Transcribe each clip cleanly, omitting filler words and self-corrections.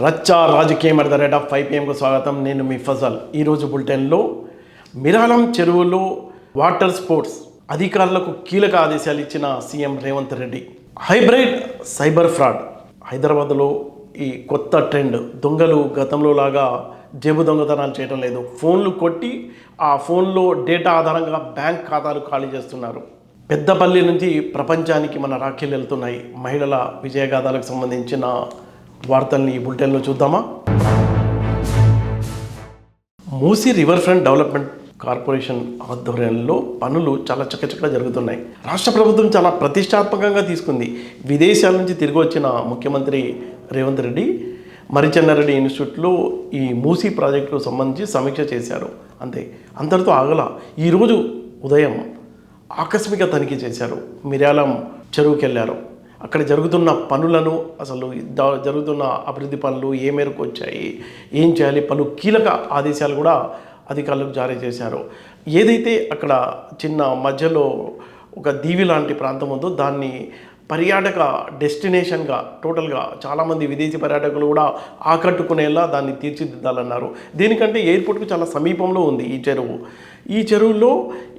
రచ్చా రాజకీయం at the rate of 5 PM కు స్వాగతం. నేను మీ ఫజల్. ఈరోజు బులెటిన్లో మిరాలం చెరువులో వాటర్ స్పోర్ట్స్ అధికారులకు కీలక ఆదేశాలు ఇచ్చిన CM Revanth Reddy. Hybrid cyber fraud హైదరాబాద్లో ఈ కొత్త ట్రెండ్. దొంగలు గతంలో లాగా జేబు దొంగతనాలు చేయడం లేదు. ఫోన్లు కొట్టి ఆ ఫోన్లో డేటా ఆధారంగా బ్యాంక్ ఖాతాలు ఖాళీ చేస్తున్నారు. పెద్దపల్లి నుంచి ప్రపంచానికి మన రాఖీలు వెళ్తున్నాయి. మహిళల విజయగాథలకు సంబంధించిన వార్తల్ని ఈ బులెటిన్లో చూద్దామా. Musi river front development corporation ఆధ్వర్యంలో పనులు చాలా చకచకా జరుగుతున్నాయి. రాష్ట్ర ప్రభుత్వం చాలా ప్రతిష్టాత్మకంగా తీసుకుంది. విదేశాల నుంచి తిరిగి వచ్చిన ముఖ్యమంత్రి రేవంత్ రెడ్డి మరిచెన్నారెడ్డి ఇన్స్టిట్యూట్లో ఈ మూసీ ప్రాజెక్టుకు సంబంధించి సమీక్ష చేశారు. అంతే, అంతటితో ఆగల. ఈరోజు ఉదయం ఆకస్మిక తనిఖీ చేశారు. మిర్యాలం చెరువుకి వెళ్ళారు. అక్కడ జరుగుతున్న పనులను, అసలు జరుగుతున్న అభివృద్ధి పనులు ఏ మేరకు వచ్చాయి, ఏం చేయాలి, పలు కీలక ఆదేశాలు కూడా అధికారులకు జారీ చేశారు. ఏదైతే అక్కడ చిన్న మధ్యలో ఒక దీవి లాంటి ప్రాంతం ఉందో దాన్ని పర్యాటక డెస్టినేషన్గా టోటల్గా చాలామంది విదేశీ పర్యాటకులు కూడా ఆకట్టుకునేలా దాన్ని తీర్చిదిద్దాలన్నారు. దీనికంటే ఎయిర్పోర్ట్కు చాలా సమీపంలో ఉంది ఈ చెరువు. ఈ చెరువులో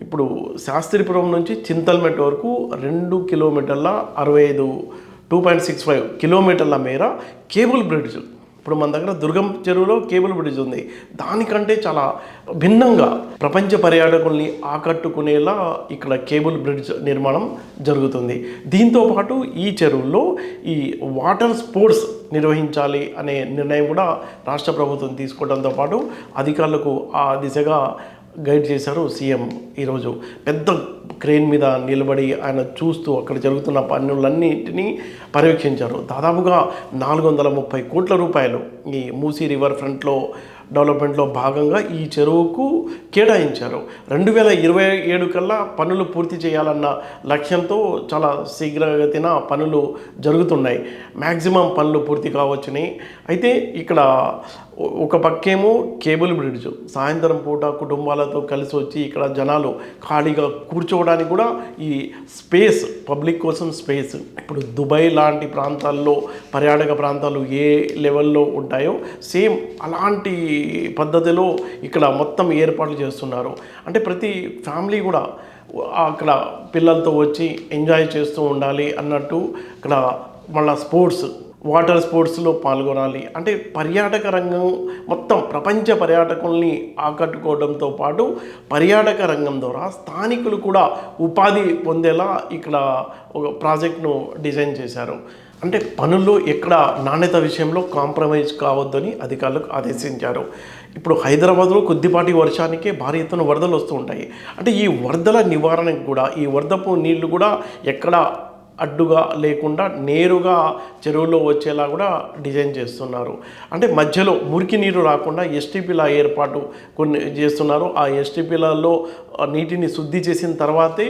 ఇప్పుడు శాస్త్రిపురం నుంచి చింతల్మెట్ వరకు 2 కిలోమీటర్ల 2.65 కిలోమీటర్ల మేర కేబుల్ బ్రిడ్జ్. ఇప్పుడు మన దగ్గర దుర్గం చెరువులో కేబుల్ బ్రిడ్జ్ ఉంది. దానికంటే చాలా భిన్నంగా ప్రపంచ పర్యాటకుల్ని ఆకట్టుకునేలా ఇక్కడ కేబుల్ బ్రిడ్జ్ నిర్మాణం జరుగుతుంది. దీంతోపాటు ఈ చెరువులో ఈ వాటర్ స్పోర్ట్స్ నిర్వహించాలి అనే నిర్ణయం కూడా రాష్ట్ర ప్రభుత్వం తీసుకోవడంతో పాటు అధికారులకు ఆ దిశగా గైడ్ చేశారు సీఎం. ఈరోజు పెద్ద క్రేన్ మీద నిలబడి ఆయన చూస్తూ అక్కడ జరుగుతున్న పనులన్నింటినీ పర్యవేక్షించారు. దాదాపుగా 430 కోట్ల రూపాయలు ఈ మూసీ రివర్ ఫ్రంట్లో డెవలప్మెంట్లో భాగంగా ఈ చెరువుకు కేటాయించారు. 2027 కల్లా పనులు పూర్తి చేయాలన్న లక్ష్యంతో చాలా శీఘ్రగతిన పనులు జరుగుతున్నాయి. మ్యాక్సిమం పనులు పూర్తి కావచ్చుని. అయితే ఇక్కడ ఒక పక్కేమో కేబుల్ బ్రిడ్జ్, సాయంత్రం పూట కుటుంబాలతో కలిసి వచ్చి ఇక్కడ జనాలు ఖాళీగా కూర్చోవడానికి కూడా ఈ స్పేస్, పబ్లిక్ కోసం స్పేస్. ఇప్పుడు దుబాయ్ లాంటి ప్రాంతాల్లో పర్యాటక ప్రాంతాలు ఏ లెవెల్లో ఉంటాయో సేమ్ అలాంటి పద్ధతిలో ఇక్కడ మొత్తం ఏర్పాట్లు చేస్తున్నారు. అంటే ప్రతి ఫ్యామిలీ కూడా అక్కడ పిల్లలతో వచ్చి ఎంజాయ్ చేస్తూ ఉండాలి అన్నట్టు ఇక్కడ మళ్ళీ స్పోర్ట్స్, వాటర్ స్పోర్ట్స్లో పాల్గొనాలి. అంటే పర్యాటక రంగం మొత్తం ప్రపంచ పర్యాటకుల్ని ఆకట్టుకోవడంతో పాటు పర్యాటక రంగం ద్వారా స్థానికులు కూడా ఉపాధి పొందేలా ఇక్కడ ఒక ప్రాజెక్ట్ను డిజైన్ చేశారు. అంటే పనుల్లో ఎక్కడ నాణ్యత విషయంలో కాంప్రమైజ్ కావద్దని అధికారులకు ఆదేశించారు. ఇప్పుడు హైదరాబాద్లో కొద్దిపాటి వర్షానికే భారీ ఎత్తున వరదలు వస్తూ ఉంటాయి. అంటే ఈ వరదల నివారణకు కూడా ఈ వరదపు నీళ్లు కూడా ఎక్కడ అడ్డుగా లేకుండా నేరుగా చెరువులో వచ్చేలా కూడా డిజైన్ చేస్తున్నారు. అంటే మధ్యలో మురికి నీరు రాకుండా ఎస్టీపీల ఏర్పాటు కొన్ని చేస్తున్నారు. ఆ ఎస్టీపీలలో నీటిని శుద్ధి చేసిన తర్వాతే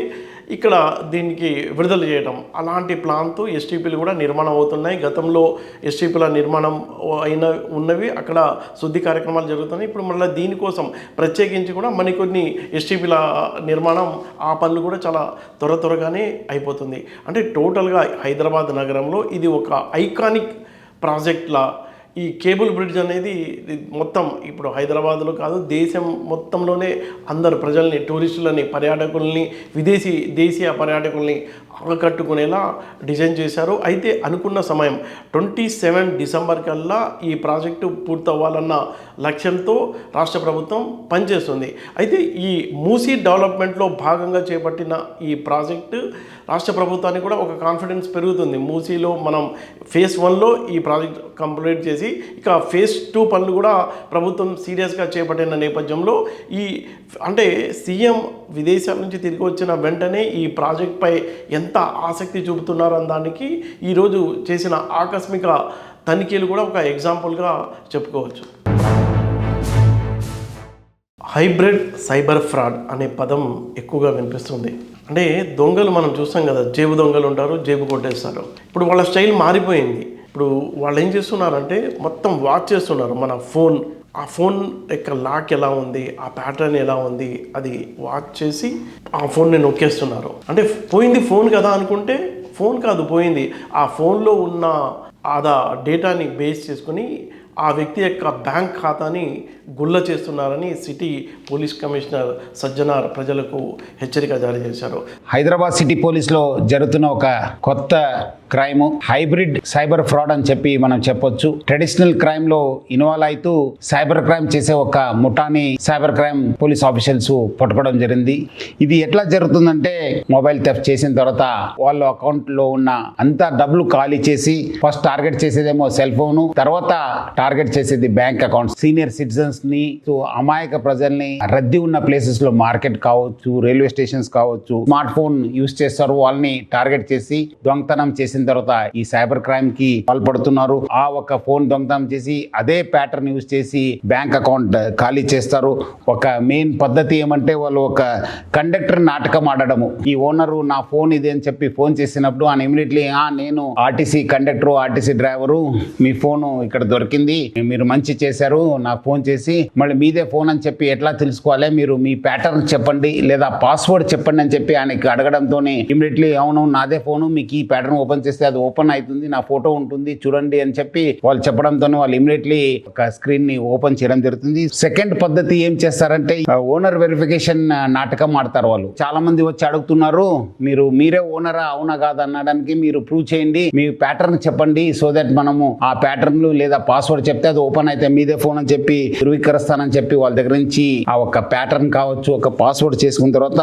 ఇక్కడ దీనికి విడుదల చేయడం, అలాంటి ప్లాన్తో ఎస్టీపీలు కూడా నిర్మాణం అవుతున్నాయి. గతంలో ఎస్టీపీల నిర్మాణం ఉన్నవి అక్కడ శుద్ధి కార్యక్రమాలు జరుగుతున్నాయి. ఇప్పుడు మళ్ళీ దీనికోసం ప్రత్యేకించి కూడా మరికొన్ని ఎస్టీపీల నిర్మాణం, ఆ పనులు కూడా చాలా త్వరగానే అయిపోతుంది. అంటే టోటల్గా హైదరాబాద్ నగరంలో ఇది ఒక ఐకానిక్ ప్రాజెక్ట్లా ఈ కేబుల్ బ్రిడ్జ్ అనేది మొత్తం ఇప్పుడు హైదరాబాద్లో కాదు, దేశం మొత్తంలోనే అందరు ప్రజల్ని, టూరిస్టులని, పర్యాటకుల్ని, దేశీయ పర్యాటకుల్ని ఆకట్టుకునేలా డిజైన్ చేశారు. అయితే అనుకున్న సమయం 27 డిసెంబర్ కల్లా ఈ ప్రాజెక్టు పూర్తవ్వాలన్న లక్ష్యంతో రాష్ట్ర ప్రభుత్వం పనిచేస్తుంది. అయితే ఈ మూసీ డెవలప్మెంట్లో భాగంగా చేపట్టిన ఈ ప్రాజెక్టు రాష్ట్ర ప్రభుత్వానికి కూడా ఒక కాన్ఫిడెన్స్ పెరుగుతుంది. మూసీలో మనం ఫేజ్ 1లో ఈ ప్రాజెక్ట్ కంప్లీట్ చేసి ఇక ఫేజ్ 2 పనులు కూడా ప్రభుత్వం సీరియస్గా చేపట్టిన నేపథ్యంలో అంటే సీఎం విదేశాల నుంచి తిరిగి వచ్చిన వెంటనే ఈ ప్రాజెక్ట్పై ఎంత ఆసక్తి చూపుతున్నారో దానికి ఈరోజు చేసిన ఆకస్మిక తనిఖీలు కూడా ఒక ఎగ్జాంపుల్గా చెప్పుకోవచ్చు. హైబ్రిడ్ సైబర్ ఫ్రాడ్ అనే పదం ఎక్కువగా వినిపిస్తుంది. అంటే దొంగలు మనం చూస్తాం కదా, జేబు దొంగలు ఉంటారు, జేబు కొట్టేస్తారు. ఇప్పుడు వాళ్ళ స్టైల్ మారిపోయింది. ఇప్పుడు వాళ్ళు ఏం చేస్తున్నారంటే మొత్తం వాచ్ చేస్తున్నారు మన ఫోన్. ఆ ఫోన్ యొక్క లాక్ ఎలా ఉంది, ఆ ప్యాటర్న్ ఎలా ఉంది, అది వాచ్ చేసి ఆ ఫోన్ని నొక్కేస్తున్నారు. అంటే పోయింది ఫోన్ కదా అనుకుంటే ఫోన్ కాదు పోయింది, ఆ ఫోన్లో ఉన్న డేటాని బేస్ చేసుకుని ఆ వ్యక్తి యొక్క బ్యాంక్ ఖాతాని గుల్ల చేస్తున్నారని సిటీ పోలీస్ కమిషనర్ సజ్జనార్ ప్రజలకు హెచ్చరిక జారీ చేశారు. హైదరాబాద్ సిటీ పోలీస్లో జరుగుతున్న ఒక కొత్త క్రైమ్ హైబ్రిడ్ సైబర్ ఫ్రాడ్ అని చెప్పి మనం చెప్పొచ్చు. ట్రెడిషనల్ క్రైమ్ లో ఇన్వాల్వ్ అవుతూ సైబర్ క్రైమ్ చేసే ఒక ముఠాని సైబర్ క్రైమ్ పోలీస్ ఆఫీషియల్స్ పట్టుకోవడం జరిగింది. ఇది ఎట్లా జరుగుతుందంటే మొబైల్ థెఫ్ట్ చేసిన తర్వాత వాళ్ళ అకౌంట్ లో ఉన్న అంత డబ్బులు ఖాళీ చేసి ఫస్ట్ టార్గెట్ చేసేదేమో సెల్ ఫోన్, తర్వాత టార్గెట్ చేసేది బ్యాంక్ అకౌంట్. సీనియర్ సిటిజన్స్ ని, అమాయక ప్రజల్ని, రద్దీ ఉన్న ప్లేసెస్ లో మార్కెట్ కావచ్చు, రైల్వే స్టేషన్స్ కావచ్చు, స్మార్ట్ ఫోన్ యూజ్ చేస్తారు. వాళ్ళని టార్గెట్ చేసి దొంగతనం చేసిన తర్వాత ఈ సైబర్ క్రైమ్ కి పాల్పడుతున్నారు. ఆ ఒక ఫోన్ దొంగతనం చేసి అదే ప్యాటర్న్ యూజ్ చేసి బ్యాంక్ అకౌంట్ ఖాళీ చేస్తారు. ఒక మెయిన్ పద్ధతి ఏమంటే వాళ్ళు ఒక కండక్టర్ నాటకం ఆడడము. ఈ ఓనరు నా ఫోన్ ఇది అని చెప్పి ఫోన్ చేసినప్పుడు ఆయన ఇమీడియట్లీ నేను ఆర్టీసీ కండక్టర్, ఆర్టీసీ డ్రైవరు, మీ ఫోన్ ఇక్కడ దొరికింది, మీరు మంచి చేశారు, నాకు ఫోన్ చేసి మళ్ళీ మీదే ఫోన్ అని చెప్పి ఎట్లా తెలుసుకోవాలి, మీరు మీ ప్యాటర్న్ చెప్పండి లేదా పాస్వర్డ్ చెప్పండి అని చెప్పి ఆయనకి అడగడంతో ఇమీడియట్లీ అవును నాదే ఫోను, మీకు ఈ ప్యాటర్న్ ఓపెన్ చేస్తే అది ఓపెన్ అవుతుంది, నా ఫోటో ఉంటుంది చూడండి అని చెప్పి వాళ్ళు చెప్పడంతో వాళ్ళు ఇమీడియట్లీ ఒక స్క్రీన్ ని ఓపెన్ చేయడం జరుగుతుంది. సెకండ్ పద్ధతి ఏం చేస్తారంటే ఓనర్ వెరిఫికేషన్ నాటకం ఆడతారు. వాళ్ళు చాలా మంది వచ్చి అడుగుతున్నారు, మీరే ఓనరా అవునా కాదు అనడానికి మీరు ప్రూవ్ చేయండి, మీ ప్యాటర్న్ చెప్పండి, సో దట్ మనము ఆ ప్యాటర్న్ లేదా పాస్వర్డ్ చెప్తే అది ఓపెన్ అయితే మీదే ఫోన్ అని చెప్పి ధృవీకరిస్తానని చెప్పి వాళ్ళ దగ్గర నుంచి ఆ ఒక ప్యాటర్న్ కావచ్చు, ఒక పాస్వర్డ్ చేసుకున్న తర్వాత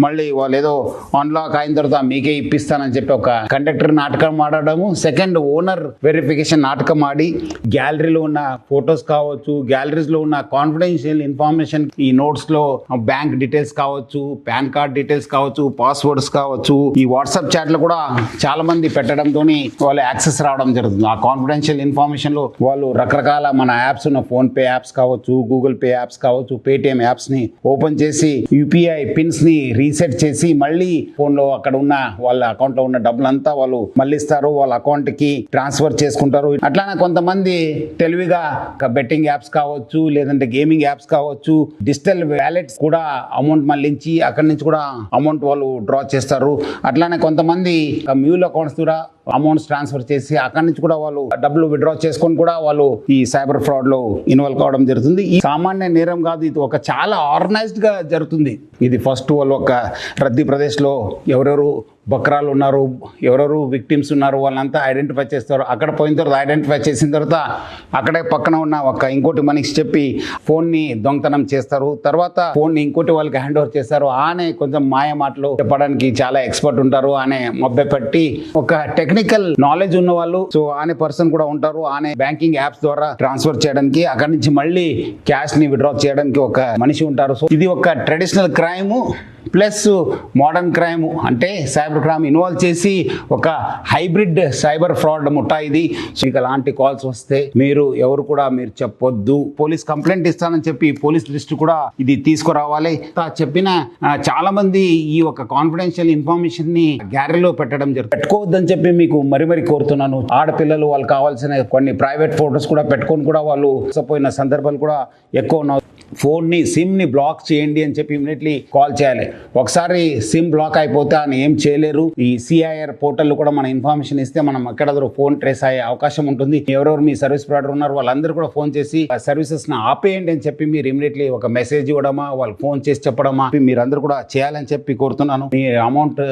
మళ్ళీ వాళ్ళు ఏదో అన్లాక్ అయిన తర్వాత మీకే ఇప్పిస్తానని చెప్పి ఒక కండక్టర్ నాటకం ఆడడము. సెకండ్ ఓనర్ వెరిఫికేషన్ నాటకం ఆడి గ్యాలరీలో ఉన్న ఫొటోస్ కావచ్చు, గ్యాలరీస్ లో ఉన్న కాన్ఫిడెన్షియల్ ఇన్ఫర్మేషన్, ఈ నోట్స్ లో బ్యాంక్ డీటెయిల్స్ కావచ్చు, పాన్ కార్డ్ డీటెయిల్స్ కావచ్చు, పాస్వర్డ్స్ కావచ్చు, ఈ వాట్సాప్ చాట్ లో కూడా చాలా మంది పెట్టడంతో వాళ్ళు యాక్సెస్ రావడం జరుగుతుంది. ఆ కాన్ఫిడెన్షియల్ ఇన్ఫర్మేషన్ లో వాళ్ళు రకరకాల మన యాప్స్ ఉన్న ఫోన్ పే యాప్స్ కావచ్చు, గూగుల్ పే యాప్స్ కావచ్చు, పేటిఎం యాప్స్ ని ఓపెన్ చేసి యూపీఐ పిన్స్ ని రీసెట్ చేసి మళ్ళీ ఫోన్ లో అక్కడ ఉన్న వాళ్ళ అకౌంట్ లో ఉన్న డబ్బులంతా వాళ్ళు మళ్ళిస్తారు, వాళ్ళ అకౌంట్ కి ట్రాన్స్ఫర్ చేసుకుంటారు. అట్లానే కొంతమంది తెలివిగా బెట్టింగ్ యాప్స్ కావచ్చు, లేదంటే గేమింగ్ యాప్స్ కావచ్చు, డిజిటల్ వ్యాలెట్స్ కూడా అమౌంట్ మళ్ళించి అక్కడి నుంచి కూడా అమౌంట్ వాళ్ళు డ్రా చేస్తారు. అట్లానే కొంతమంది మ్యూల్ అకౌంట్స్ ద్వారా అమౌంట్స్ ట్రాన్స్ఫర్ చేసి అక్కడి నుంచి కూడా వాళ్ళు డబ్బులు విత్డ్రా చేసుకొని కూడా వాళ్ళు ఈ సైబర్ ఫ్రాడ్ లో ఇన్వాల్వ్ కావడం జరుగుతుంది. ఈ సామాన్య నేరం కాదు, ఇది ఒక చాలా ఆర్గనైజ్డ్ గా జరుగుతుంది. ఇది ఫస్ట్ వాళ్ళు ఒక రద్దీ ప్రదేశ్ లో ఎవరెవరు బక్రాలు ఉన్నారు, ఎవరెవరు విక్టిమ్స్ ఉన్నారు వాళ్ళంతా ఐడెంటిఫై చేస్తారు. అక్కడ పోయిన తర్వాత ఐడెంటిఫై చేసిన తర్వాత అక్కడే పక్కన ఉన్న ఇంకోటి మనిషి చెప్పి ఫోన్ని దొంగతనం చేస్తారు. తర్వాత ఫోన్ని ఇంకోటి వాళ్ళకి హ్యాండ్ ఓవర్ చేస్తారు. ఆనే కొంచెం మాయ మాటలు చెప్పడానికి చాలా ఎక్స్పర్ట్ ఉంటారు. ఆనే మభ్య పెట్టి ఒక టెక్నికల్ నాలెడ్జ్ ఉన్న వాళ్ళు, సో ఆనే పర్సన్ కూడా ఉంటారు. ఆనే బ్యాంకింగ్ యాప్స్ ద్వారా ట్రాన్స్ఫర్ చేయడానికి, అక్కడి నుంచి మళ్ళీ క్యాష్ ని విత్డ్రా చేయడానికి ఒక మనిషి ఉంటారు. సో ఇది ఒక traditional crime plus modern crime, అంటే సైబర్ క్రైమ్ ఇన్వాల్వ్ చేసి ఒక హైబ్రిడ్ సైబర్ ఫ్రాడ్ ముఠా ఇది. మీకు అలాంటి కాల్స్ వస్తే ఎవరు కూడా మీరు చెప్పొద్దు, పోలీస్ కంప్లైంట్ ఇస్తానని చెప్పి పోలీస్ లిస్ట్ కూడా ఇది తీసుకురావాలి. చెప్పిన చాలా మంది ఈ ఒక కాన్ఫిడెన్షియల్ ఇన్ఫర్మేషన్ ని గ్యాలరీలో పెట్టడం జరుగుతుంది. పెట్టుకోవద్దని చెప్పి మీకు మరీ కోరుతున్నాను. ఆడపిల్లలు వాళ్ళు కావాల్సిన కొన్ని ప్రైవేట్ ఫోటోస్ కూడా పెట్టుకొని కూడా వాళ్ళు మోసపోయిన సందర్భాలు కూడా ఎక్కువ ఉన్నాయి. ఫోన్ని సిమ్ని బ్లాక్ చేయండి అని చెప్పి ఇమీడియట్లీ కాల్ చేయాలి. ఒకసారి సిమ్ బ్లాక్ అయిపోతే ఆయన ఏం చేయలేరు. ఈ సిఐఆర్ పోర్టల్ కూడా మన ఇన్ఫర్మేషన్ ఇస్తే మనం ఎక్కడ ఫోన్ ట్రేస్ అయ్యే అవకాశం ఉంటుంది. ఎవరెవరు మీ సర్వీస్ ప్రొవైడర్ ఉన్నారు వాళ్ళందరూ కూడా ఫోన్ చేసి ఆ సర్వీసెస్ ని ఆపేయండి అని చెప్పి మీరు ఇమీడియట్లీ ఒక మెసేజ్ ఇవ్వడమా, వాళ్ళు ఫోన్ చేసి చెప్పడమా మీరందరూ కూడా చేయాలని చెప్పి కోరుతున్నాను. మీ అమౌంట్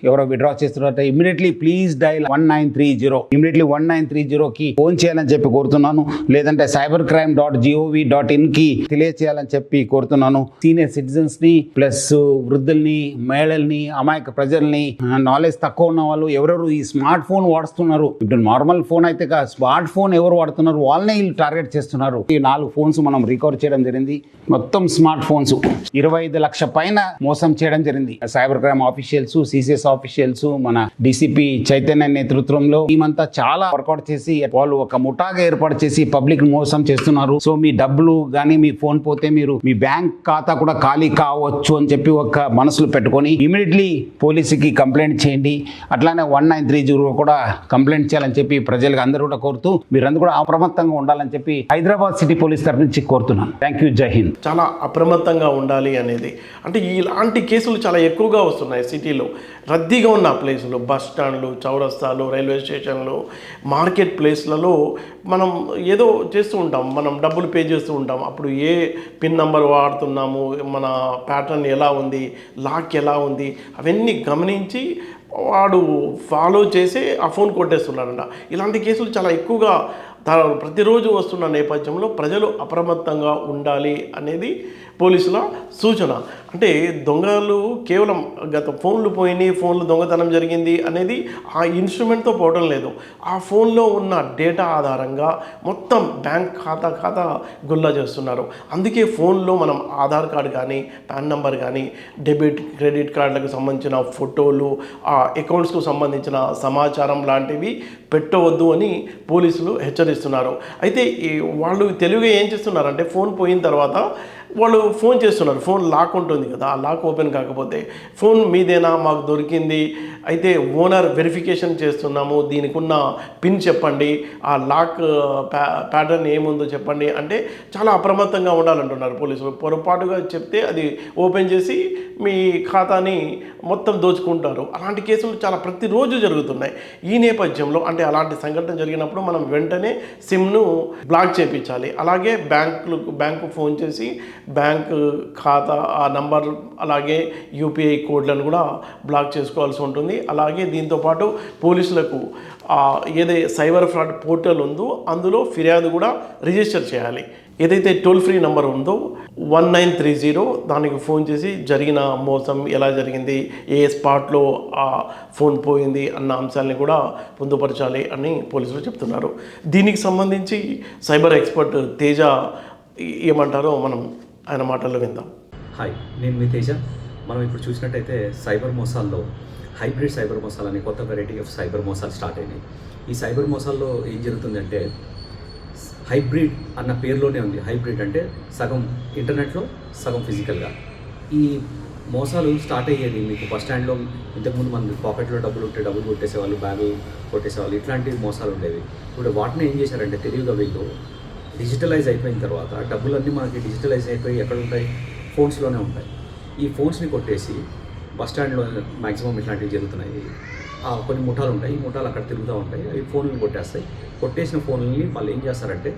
ఎవరో విత్డ్రా చేస్తున్నారంటే ఇమీడియట్లీ ప్లీజ్ డైల్ 1930 ఇమీడియట్లీ 1930కి ఫోన్ చేయాలని చెప్పి కోరుతున్నాను. లేదంటే cybercrime.gov.in కి తెలియచేయాలని చెప్పి కోరుతున్నాను. సీనియర్ సిటిజన్స్ ని ప్లస్ వృద్ధుల్ని, మహిళల్ని, అమాయక ప్రజల్ని, నాలెడ్జ్ తక్కువ ఉన్న వాళ్ళు ఎవరెవరు ఈ స్మార్ట్ ఫోన్ వాడుతున్నారు, ఇప్పుడు నార్మల్ ఫోన్ అయితే స్మార్ట్ ఫోన్ ఎవరు వాడుతున్నారు వాళ్ళనే వీళ్ళు టార్గెట్ చేస్తున్నారు. ఈ 4 ఫోన్స్ మనం రికవర్ చేయడం జరిగింది. మొత్తం స్మార్ట్ ఫోన్స్ 25 లక్షల పైన మోసం చేయడం జరిగింది. Cyber crime officials, CCS officials, మన డిసిపి చైతన్య నేతృత్వంలో టీమంతా చాలా వర్కౌట్ చేసి వాళ్ళు ఒక ముఠాగా ఏర్పాటు చేసి పబ్లిక్ మోసం చేస్తున్నారు. సో మీ డబ్బులు కానీ మీ ఫోన్ పోతే లేకపోతే మీరు మీ బ్యాంక్ ఖాతా కూడా ఖాళీ కావచ్చు అని చెప్పి ఒక మనసులో పెట్టుకొని ఇమీడియట్లీ పోలీసుకి కంప్లైంట్ చేయండి. అట్లానే 1930 కూడా కంప్లైంట్ చేయాలని చెప్పి ప్రజలకు అందరూ కూడా కోరుతూ మీరందరూ కూడా అప్రమత్తంగా ఉండాలని చెప్పి హైదరాబాద్ సిటీ పోలీస్ తరఫు నుంచి కోరుతున్నాను. Thank you. జై హింద్. చాలా అప్రమత్తంగా ఉండాలి అనేది అంటే ఇలాంటి కేసులు చాలా ఎక్కువగా వస్తున్నాయి సిటీలో. రద్దీగా ఉన్న ప్లేసులు, బస్ స్టాండ్లు, చౌరస్తాలు, రైల్వే స్టేషన్లు, మార్కెట్ ప్లేస్లలో మనం ఏదో చేస్తూ ఉంటాం, మనం డబ్బులు పే చేస్తూ ఉంటాం. అప్పుడు ఏ పిన్ నెంబర్ వాడుతున్నాము, మన ప్యాటర్న్ ఎలా ఉంది, లాక్ ఎలా ఉంది, అవన్నీ గమనించి వాడు ఫాలో చేసి ఆ ఫోన్ కొట్టేస్తున్నాడంట. ఇలాంటి కేసులు చాలా ఎక్కువగా ప్రతిరోజు వస్తున్న నేపథ్యంలో ప్రజలు అప్రమత్తంగా ఉండాలి అనేది పోలీసుల సూచన. అంటే దొంగలు కేవలం గత ఫోన్లు పోయినాయి, ఫోన్లు దొంగతనం జరిగింది అనేది ఆ ఇన్స్ట్రుమెంట్తో పోవడం లేదు. ఆ ఫోన్లో ఉన్న డేటా ఆధారంగా మొత్తం బ్యాంక్ ఖాతా గుల్లా చేస్తున్నారు. అందుకే ఫోన్లో మనం ఆధార్ కార్డు కానీ, పాన్ నెంబర్ కానీ, డెబిట్ క్రెడిట్ కార్డులకు సంబంధించిన ఫోటోలు, ఆ అకౌంట్స్కు సంబంధించిన సమాచారం లాంటివి పెట్టవద్దు అని పోలీసులు హెచ్చరిస్తున్నారు. అయితే వాళ్ళు తెలివిగా ఏం చేస్తున్నారంటే ఫోన్ పోయిన తర్వాత వాళ్ళు ఫోన్ చేస్తున్నారు. ఫోన్ లాక్ ఉంటుంది కదా, ఆ లాక్ ఓపెన్ కాకపోతే ఫోన్ మీదేనా, మాకు దొరికింది, అయితే ఓనర్ వెరిఫికేషన్ చేస్తున్నాము, దీనికి ఉన్న పిన్ చెప్పండి, ఆ లాక్ ప్యాటర్న్ ఏముందో చెప్పండి అంటే చాలా అప్రమత్తంగా ఉండాలంటున్నారు పోలీసులు. పొరపాటుగా చెప్తే అది ఓపెన్ చేసి మీ ఖాతాని మొత్తం దోచుకుంటారు. అలాంటి కేసులు చాలా ప్రతిరోజు జరుగుతున్నాయి. ఈ నేపథ్యంలో అంటే అలాంటి సంఘటన జరిగినప్పుడు మనం వెంటనే సిమ్ను బ్లాక్ చేయించాలి. అలాగే బ్యాంకు ఫోన్ చేసి బ్యాంక్ ఖాతా ఆ నంబర్ అలాగే యూపీఐ కోడ్లను కూడా బ్లాక్ చేసుకోవాల్సి ఉంటుంది. అలాగే దీంతోపాటు పోలీసులకు ఏదైతే సైబర్ ఫ్రాడ్ పోర్టల్ ఉందో అందులో ఫిర్యాదు కూడా రిజిస్టర్ చేయాలి. ఏదైతే టోల్ ఫ్రీ నెంబర్ ఉందో 1930 దానికి ఫోన్ చేసి జరిగిన మోసం ఎలా జరిగింది, ఏ స్పాట్లో ఆ ఫోన్ పోయింది అన్న అంశాలని కూడా పొందుపరచాలి అని పోలీసులు చెప్తున్నారు. దీనికి సంబంధించి సైబర్ ఎక్స్పర్ట్ తేజ ఏమంటారో మనం ఆయన మాటల్లో విందాం. హాయ్, నేను మీ తేజ. మనం ఇప్పుడు చూసినట్టయితే సైబర్ మోసాల్లో హైబ్రిడ్ సైబర్ మోసాలు అనే కొత్త వెరైటీ ఆఫ్ సైబర్ మోసాలు స్టార్ట్ అయినాయి. ఈ సైబర్ మోసాల్లో ఏం జరుగుతుందంటే హైబ్రిడ్ అన్న పేరులోనే ఉంది. హైబ్రిడ్ అంటే సగం ఇంటర్నెట్లో సగం ఫిజికల్గా. ఈ మోసాలు స్టార్ట్ అయ్యేది మీకు బస్ స్టాండ్లో ఇంతకుముందు మన పాకెట్లో డబ్బులు ఉంటే డబ్బులు కొట్టేసేవాళ్ళు, బ్యాగులు కొట్టేసేవాళ్ళు, ఇట్లాంటి మోసాలు ఉండేవి. ఇప్పుడు వాటిని ఏం చేశారంటే తెలివిగా వీళ్ళు డిజిటలైజ్ అయిపోయిన తర్వాత డబ్బులన్నీ మనకి డిజిటలైజ్ అయిపోయి ఎక్కడ ఉంటాయి, ఫోన్స్లోనే ఉంటాయి. ఈ ఫోన్స్ని కొట్టేసి బస్ స్టాండ్లో మ్యాక్సిమం ఇట్లాంటివి జరుగుతున్నాయి. కొన్ని ముఠాలు ఉంటాయి, ఈ ముఠాలు అక్కడ తిరుగుతూ ఉంటాయి, అవి ఫోన్లు కొట్టేస్తాయి. కొట్టేసిన ఫోన్లని వాళ్ళు ఏం చేస్తారంటే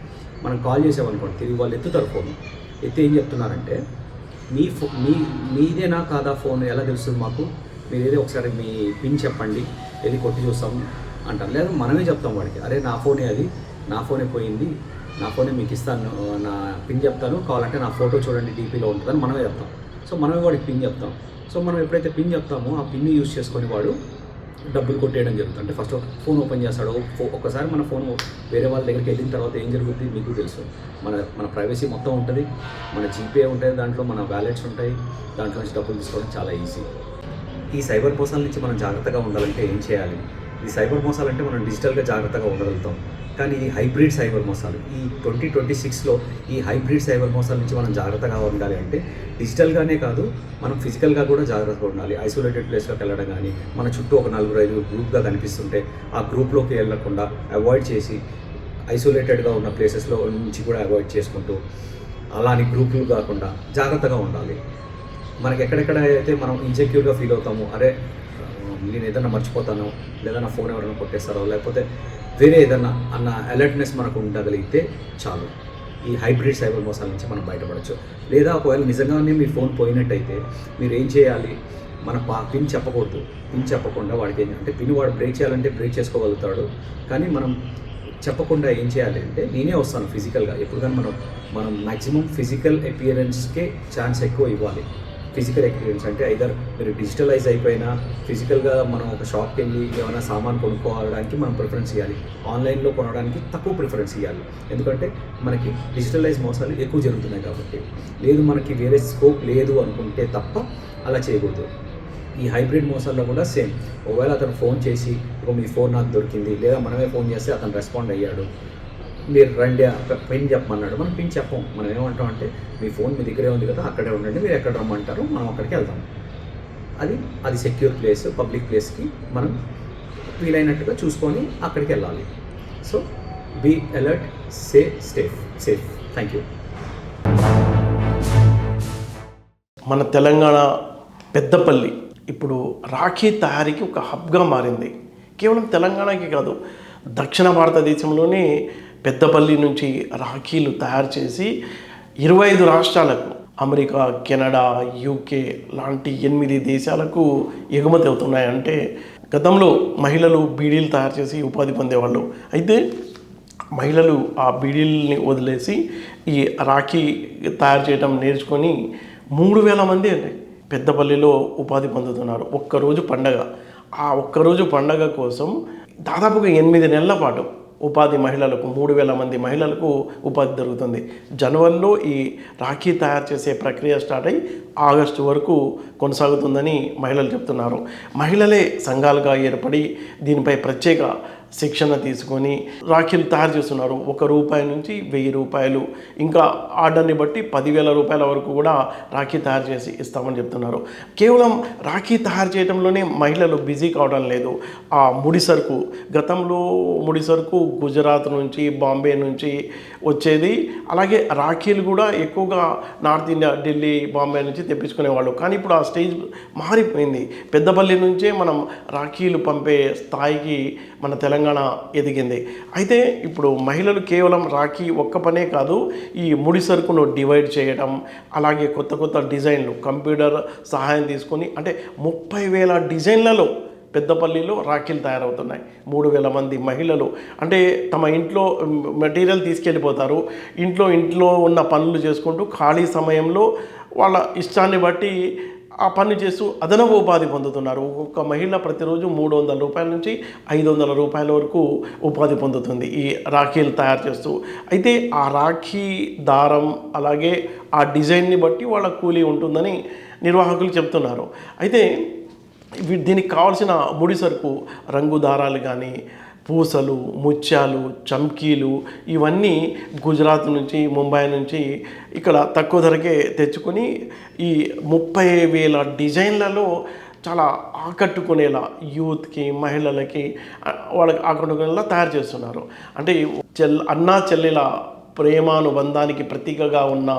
మనం కాల్ చేసామనుకోండి, తిరిగి వాళ్ళు ఎత్తుతారు. ఫోన్ ఎత్తి ఏం చెప్తున్నారంటే మీదేనా కాదా ఫోన్ ఎలా తెలుస్తుంది మాకు, మీరు ఏదో ఒకసారి మీ పిన్ చెప్పండి, ఏది కొట్టి చూస్తాం అంటాం. లేదా మనమే చెప్తాం వాడికి, అరే నా ఫోనే అది, నా ఫోనే పోయింది, నా ఫోనే మీకు ఇస్తాను, నా పిన్ చెప్తాను, కావాలంటే నా ఫోటో చూడండి డీపీలో ఉంటుందని మనమే చెప్తాం. సో మనమే వాడికి పిన్ చెప్తాం. సో మనం ఎప్పుడైతే పిన్ చెప్తామో ఆ పిన్ని యూజ్ చేసుకొని వాడు డబ్బులు కొట్టేయడం జరుగుతుంది. అంటే ఫస్ట్ ఫోన్ ఓపెన్ చేస్తాడు. ఒక్కసారి మన ఫోన్ వేరే వాళ్ళ దగ్గరికి వెళ్ళిన తర్వాత ఏం జరుగుతుంది మీకు తెలుసు. మన ప్రైవసీ మొత్తం ఉంటుంది, మన జీపే ఉంటుంది, దాంట్లో మన వ్యాలెట్స్ ఉంటాయి, దాంట్లో నుంచి డబ్బులు తీసుకోవడం చాలా ఈజీ. ఈ సైబర్ మోసాల నుంచి మనం జాగ్రత్తగా ఉండాలంటే ఏం చేయాలి? ఈ సైబర్ మోసాలంటే మనం డిజిటల్గా జాగ్రత్తగా ఉండగలుగుతాం. కానీ ఈ హైబ్రిడ్ సైబర్ మోసాలు ఈ 2026లో ఈ హైబ్రిడ్ సైబర్ మోసాల నుంచి మనం జాగ్రత్తగా ఉండాలి అంటే డిజిటల్గానే కాదు, మనం ఫిజికల్గా కూడా జాగ్రత్తగా ఉండాలి. ఐసోలేటెడ్ ప్లేస్లోకి వెళ్ళడం కానీ, మన చుట్టూ ఒక 4-5 గ్రూప్గా కనిపిస్తుంటే ఆ గ్రూప్లోకి వెళ్ళకుండా అవాయిడ్ చేసి ఐసోలేటెడ్గా ఉన్న ప్లేసెస్లో నుంచి కూడా అవాయిడ్ చేసుకుంటూ అలాని గ్రూపులు కాకుండా జాగ్రత్తగా ఉండాలి. మనకి ఎక్కడెక్కడ అయితే మనం ఇన్సెక్యూర్గా ఫీల్ అవుతామో, అరే నేను ఏదైనా మర్చిపోతాను, లేదా నా ఫోన్ ఎవరైనా కొట్టేస్తారో, లేకపోతే వేరే ఏదన్నా అన్న అలర్ట్నెస్ మనకు ఉండగలిగితే చాలు, ఈ హైబ్రిడ్ సైబర్ మోసాల నుంచి మనం బయటపడవచ్చు. లేదా ఒకవేళ నిజంగానే మీ ఫోన్ పోయినట్టయితే మీరు ఏం చేయాలి, మన పిన్ చెప్పకూడదు. పిన్ చెప్పకుండా వాడికి అంటే పిన్ వాడు బ్రేక్ చేయాలంటే బ్రేక్ చేసుకోగలుగుతాడు, కానీ మనం చెప్పకుండా ఏం చేయాలి అంటే నేనే వస్తాను ఫిజికల్గా. ఎప్పుడు కానీ మనం మ్యాక్సిమం ఫిజికల్ అపియరెన్స్కే ఛాన్స్ ఎక్కువ ఇవ్వాలి. ఫిజికల్ ఎక్స్పీరియన్స్ అంటే ఐదర్ మీరు డిజిటలైజ్ అయిపోయినా ఫిజికల్గా మనం ఒక షాప్కి వెళ్ళి ఏమైనా సామాన్ కొనుక్కోవడానికి మనం ప్రిఫరెన్స్ ఇవ్వాలి. ఆన్లైన్లో కొనడానికి తక్కువ ప్రిఫరెన్స్ ఇవ్వాలి, ఎందుకంటే మనకి డిజిటలైజ్ మోసాలు ఎక్కువ జరుగుతున్నాయి కాబట్టి. లేదు మనకి వేరే స్కోప్ లేదు అనుకుంటే తప్ప అలా చేయకూడదు. ఈ హైబ్రిడ్ మోసాల్లో కూడా సేమ్. ఒకవేళ అతను ఫోన్ చేసి మీ ఫోన్ నాకు దొరికింది, లేదా మనమే ఫోన్ చేస్తే అతను రెస్పాండ్ అయ్యాడు, మీరు రండి పిన్ చెప్పమన్నాడు, మనం పిన్ చెప్పం. మనం ఏమంటాం అంటే మీ ఫోన్ మీ దగ్గరే ఉంది కదా, అక్కడే ఉండండి, మీరు ఎక్కడ రమ్మంటారో మనం అక్కడికి వెళ్తాం. అది సెక్యూర్ ప్లేస్, పబ్లిక్ ప్లేస్కి మనం వీలైనట్టుగా చూసుకొని అక్కడికి వెళ్ళాలి. So be alert, safe. Thank you. మన తెలంగాణ పెద్దపల్లి ఇప్పుడు రాఖీ తయారీకి ఒక హబ్గా మారింది. కేవలం తెలంగాణకి కాదు, దక్షిణ భారతదేశంలోనే పెద్దపల్లి నుంచి రాఖీలు తయారు చేసి 25 రాష్ట్రాలకు, అమెరికా, కెనడా, యూకే లాంటి 8 దేశాలకు ఎగుమతి అవుతున్నాయంటే, గతంలో మహిళలు బీడీలు తయారు చేసి ఉపాధి పొందేవాళ్ళు. అయితే మహిళలు ఆ బీడీలని వదిలేసి ఈ రాఖీ తయారు చేయడం నేర్చుకొని 3000 మంది అండి పెద్దపల్లిలో ఉపాధి పొందుతున్నారు. ఒక్కరోజు పండగ, ఆ ఒక్కరోజు పండగ కోసం దాదాపుగా 8 నెలల పాటు ఉపాధి మహిళలకు, 3000 మంది మహిళలకు ఉపాధి దొరుకుతుంది. జనవరిలో ఈ రాఖీ తయారు చేసే ప్రక్రియ స్టార్ట్ అయ్యి ఆగస్టు వరకు కొనసాగుతుందని మహిళలు చెప్తున్నారు. మహిళలే సంఘాలుగా ఏర్పడి దీనిపై ప్రత్యేక శిక్షణ తీసుకొని రాఖీలు తయారు చేస్తున్నారు. ₹1 నుంచి ₹1000, ఇంకా ఆర్డర్ని బట్టి ₹10,000 వరకు కూడా రాఖీ తయారు చేసి ఇస్తామని చెప్తున్నారు. కేవలం రాఖీ తయారు చేయడంలోనే మహిళలు బిజీ కావడం లేదు. ఆ ముడి సరుకు, గతంలో ముడి సరుకు గుజరాత్ నుంచి, బాంబే నుంచి వచ్చేది. అలాగే రాఖీలు కూడా ఎక్కువగా నార్త్ ఇండియా, ఢిల్లీ, బాంబే నుంచి తెప్పించుకునేవాళ్ళు. కానీ ఇప్పుడు ఆ స్టేజ్ మారిపోయింది. పెద్దపల్లి నుంచే మనం రాఖీలు పంపే స్థాయికి మన తెలంగాణ ఎదిగింది. అయితే ఇప్పుడు మహిళలు కేవలం రాఖీ ఒక్క పనే కాదు, ఈ ముడి సరుకును డివైడ్ చేయడం, అలాగే కొత్త కొత్త డిజైన్లు కంప్యూటర్ సహాయం తీసుకొని, అంటే 30,000 డిజైన్లలో పెద్దపల్లిలో రాఖీలు తయారవుతున్నాయి. 3,000 మంది మహిళలు అంటే తమ ఇంట్లో మెటీరియల్ తీసుకెళ్ళిపోతారు. ఇంట్లో ఉన్న పనులు చేసుకుంటూ ఖాళీ సమయంలో వాళ్ళ ఇష్టాన్ని బట్టి ఆ పని చేస్తూ అదనపు ఉపాధి పొందుతున్నారు. ఒక్కొక్క మహిళ ప్రతిరోజు ₹300 నుంచి ₹500 వరకు ఉపాధి పొందుతుంది ఈ రాఖీలు తయారు చేస్తూ. అయితే ఆ రాఖీ దారం, అలాగే ఆ డిజైన్ని బట్టి వాళ్ళ కూలీ ఉంటుందని నిర్వాహకులు చెప్తున్నారు. అయితే దీనికి కావాల్సిన ముడి సరుకు, రంగు దారాలు కానీ, పూసలు, ముత్యాలు, చమ్కీలు, ఇవన్నీ గుజరాత్ నుంచి, ముంబై నుంచి ఇక్కడ తక్కువ ధరకే తెచ్చుకొని ఈ 30,000 డిజైన్లలో చాలా ఆకట్టుకునేలా యూత్కి, మహిళలకి వాళ్ళకి ఆకట్టుకునేలా తయారు చేస్తున్నారు. అంటే అన్నా చెల్లెల ప్రేమానుబంధానికి ప్రతీకగా ఉన్న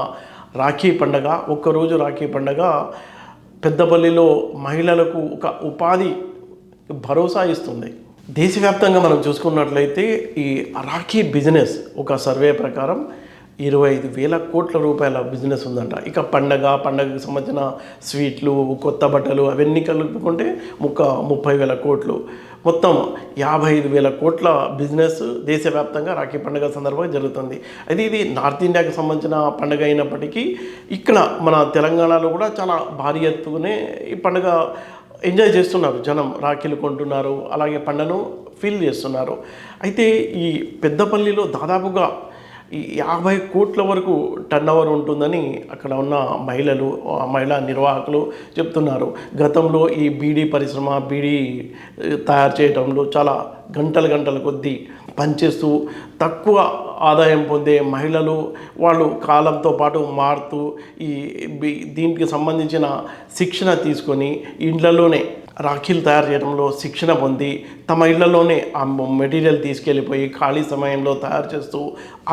రాఖీ పండగ, ఒక్కరోజు రాఖీ పండగ పెద్దపల్లిలో మహిళలకు ఒక ఉపాధి భరోసా ఇస్తుంది. దేశవ్యాప్తంగా మనం చూసుకున్నట్లయితే ఈ రాఖీ బిజినెస్ ఒక సర్వే ప్రకారం 25,000 కోట్ల రూపాయల బిజినెస్ ఉందంట. ఇక పండగకు సంబంధించిన స్వీట్లు, కొత్త బట్టలు అవన్నీ కలుపుకుంటే 30,000 కోట్లు, మొత్తం 55,000 కోట్ల బిజినెస్ దేశవ్యాప్తంగా రాఖీ పండుగ సందర్భంగా జరుగుతుంది. అయితే ఇది నార్త్ ఇండియాకి సంబంధించిన పండుగ అయినప్పటికీ ఇక్కడ మన తెలంగాణలో కూడా చాలా భారీ ఎత్తునే ఈ పండుగ ఎంజాయ్ చేస్తున్నారు. జనం రాఖీలు కొంటున్నారు, అలాగే పండుగను ఫీల్ చేస్తున్నారు. అయితే ఈ పెద్దపల్లిలో దాదాపుగా ఈ 50 కోట్ల వరకు టర్న్ ఓవర్ ఉంటుందని అక్కడ ఉన్న మహిళా నిర్వాహకులు చెప్తున్నారు. గతంలో ఈ బీడీ పరిశ్రమ, బీడీ తయారు చేయడంలో చాలా గంటల కొద్దీ పనిచేస్తూ తక్కువ ఆదాయం పొందే మహిళలు వాళ్ళు కాలంతో పాటు మారుతూ దీనికి సంబంధించిన శిక్షణ తీసుకొని ఇండ్లలోనే రాఖీలు తయారు చేయడంలో శిక్షణ పొంది తమ ఇళ్లలోనే ఆ మెటీరియల్ తీసుకెళ్ళిపోయి ఖాళీ సమయంలో తయారు చేస్తూ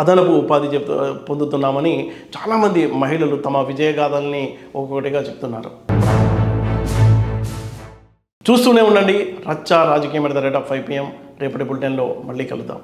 అదనపు ఉపాధి పొందుతున్నామని చాలామంది మహిళలు తమ విజయగాథల్ని ఒక్కొక్కటిగా చెప్తున్నారు. చూస్తూనే ఉండండి రచ్చ రాజకీయం @5 PM. రేపటి బులెటిన్లో మళ్ళీ కలుద్దాం.